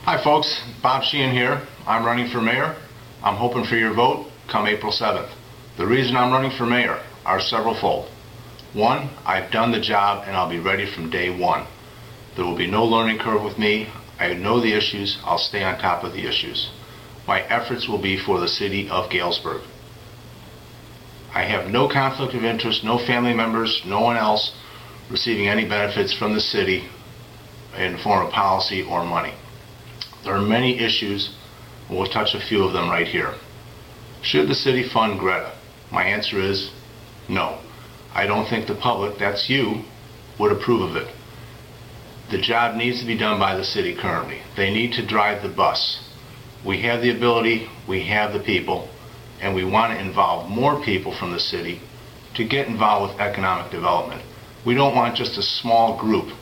Hi folks, Bob Sheehan here. I'm running for mayor. I'm hoping for your vote come April 7th. The reason I'm running for mayor are severalfold. One, I've done the job and I'll be ready from day one. There will be no learning curve with me. I know the issues. I'll stay on top of the issues. My efforts will be for the city of Galesburg. I have no conflict of interest, no family members, no one else receiving any benefits from the city in the form of policy or money. There are many issues, and we'll touch a few of them right here. Should the city fund Greta? My answer is no. I don't think the public, that's you, would approve of it. The job needs to be done by the city currently. They need to drive the bus. We have the ability, we have the people, and we want to involve more people from the city to get involved with economic development. We don't want just a small group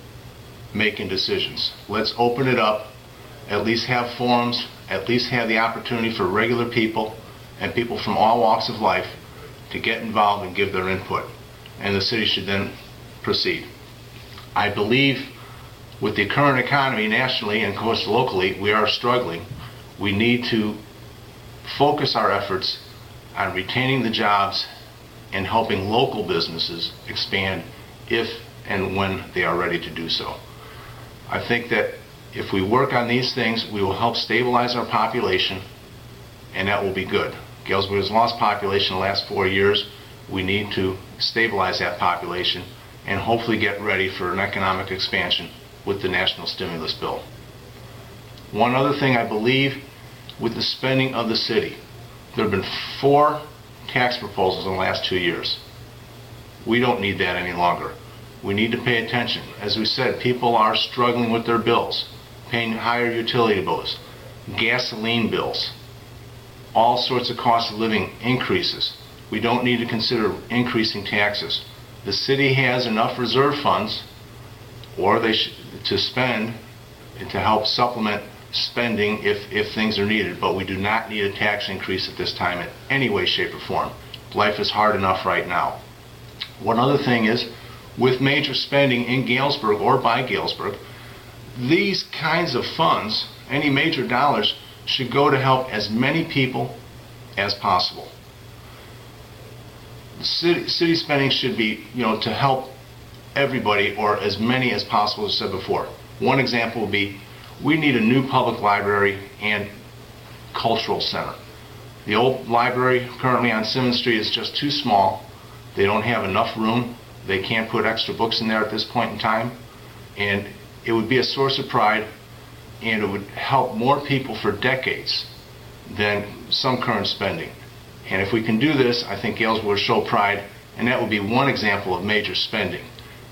making decisions. Let's open it up, at least have forums, at least have the opportunity for regular people and people from all walks of life to get involved and give their input. And the city should then proceed. I believe with the current economy nationally and of course locally, we are struggling. We need to focus our efforts on retaining the jobs and helping local businesses expand if and when they are ready to do so. I think that if we work on these things, we will help stabilize our population, and that will be good. Galesburg has lost population in the last 4 years. We need to stabilize that population and hopefully get ready for an economic expansion with the national stimulus bill. One other thing I believe with the spending of the city, there have been 4 tax proposals in the last 2 years. We don't need that any longer. We need to pay attention. As we said, people are struggling with their bills, paying higher utility bills, gasoline bills, all sorts of cost of living increases. We don't need to consider increasing taxes. The city has enough reserve funds to spend and to help supplement spending if things are needed, but we do not need a tax increase at this time in any way, shape, or form. Life is hard enough right now. One other thing is, with major spending in Galesburg or by Galesburg, these kinds of funds, any major dollars, should go to help as many people as possible. City spending should be, to help everybody or as many as possible, as I said before. One example would be, we need a new public library and cultural center. The old library currently on Simmons Street is just too small. They don't have enough room. They can't put extra books in there at this point in time. And it would be a source of pride, and it would help more people for decades than some current spending. And if we can do this, I think Galesburg will show pride, and that would be one example of major spending.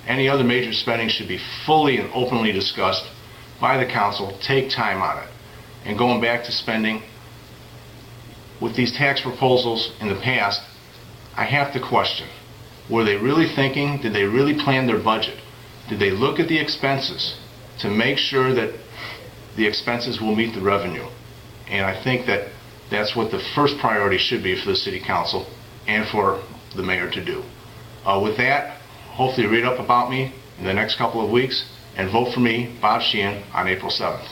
Any other major spending should be fully and openly discussed by the council, take time on it. And going back to spending, with these tax proposals in the past, I have to question, were they really thinking, did they really plan their budget? Did they look at the expenses to make sure that the expenses will meet the revenue? And I think that that's what the first priority should be for the city council and for the mayor to do. With that, hopefully read up about me in the next couple of weeks and vote for me, Bob Sheehan, on April 7th.